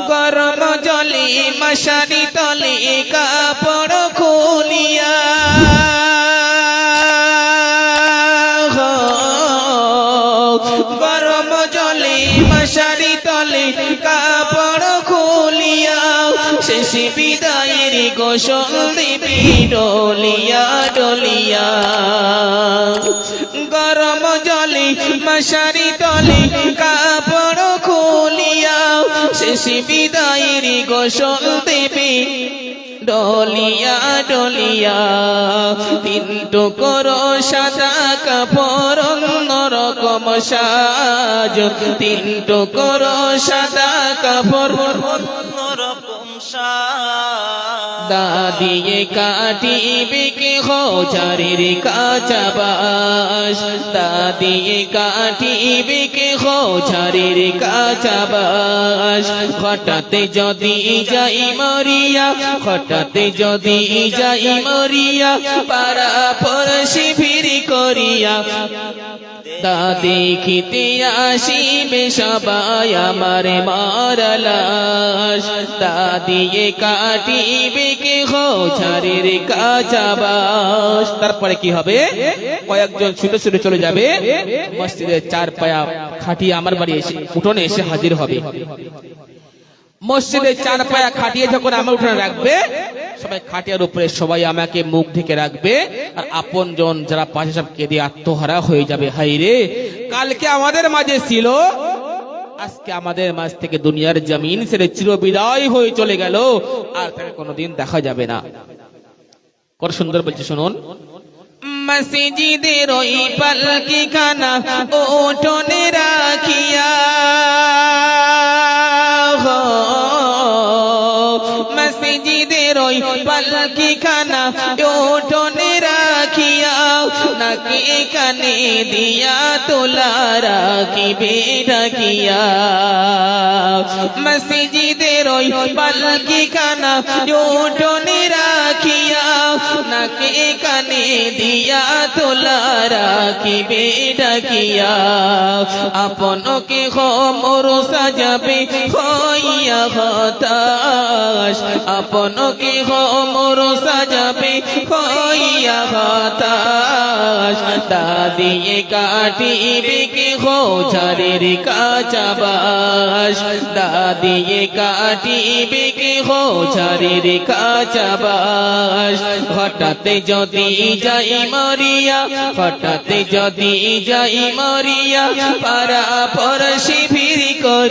গরম জলে মশারি তলে কাপড় খুলিয়া গরম জলে মশারি তলে কাপড় খুলিয়া শেষ বিদায়ের গোসল দিবি ডলিয়া ডলিয়া গরম জলে মশারি তলে কাপড় খুলিয়া শেষ বিদায়ের গোসল দিবি ডলিয়া ডলিয়া তিন টুকর সাদা কাপড় অন্যরকম সাজ তিন টুকর সাদা কাপড় অন্যরকম সাজ দাদিয়ে কাটিবে কে হজারের কাঁচাবাস দাদিয়ে কাটিবে কে হজারের কাঁচাবাস হঠাৎ যদি যাই মরিয়া হঠাৎ যদি যাই মরিয়া পারা পড়শি ভিড় করিয়া তা দেখিতে আসিবে সবাই আমার মারালাস তা দিয়ে কাটিবে কে হজারের কাঁচাবাস তারপরে কি হবে কয়েকজন ছুটে ছুটে চলে যাবে মসজিদের চার পায়া খাটিয়ে আমার বাড়ি এসে উঠোনে এসে হাজির হবে মসজিদে চার পায়া খাটিয়ে যখন আমার উঠোনে রাখবে সবাই খাটিয়ার উপরে সবাই আমাকে মুখ ঢেকে রাখবে আর আপন জন যারা পাশে সব কেঁদে আত্মহারা হয়ে যাবে হাই রে কালকে আমাদের মাঝে ছিল আজকে আমাদের মাঝ থেকে দুনিয়ার জমিন ছেড়ে চিরবিদায় হয়ে চলে গেল আর তাকে কোনোদিন দেখা যাবে না কত সুন্দর বলছে শুনুন মসজিদের ওই পালকি খানা উঠোনে রাখিয়া মসজিদের ওই পালকি খানা উঠোনে রাখিয়া নাকি কানে দিয়া তোলা রাখিবে ঢাকিয়া মসজিদের ওই পালকি খানা উঠোনে রাখিয়া নাকি কানে দিয়া তোলা রাখিবে ঢাকিয়া আপনকে হোমর সাজাবে হইয়া হতাশ আপনকে হোমর সাজাবে হইয়া হতাশ দাদিয়ে কাটিবে কে হজারের কাঁচাবাস দাদিয়ে কাটিবে কে হজারের কাঁচাবাস হঠাৎ যদি যাই মরিয়া হঠাৎ যদি যাই মরিয়া পারা পড়শি ভিড় করি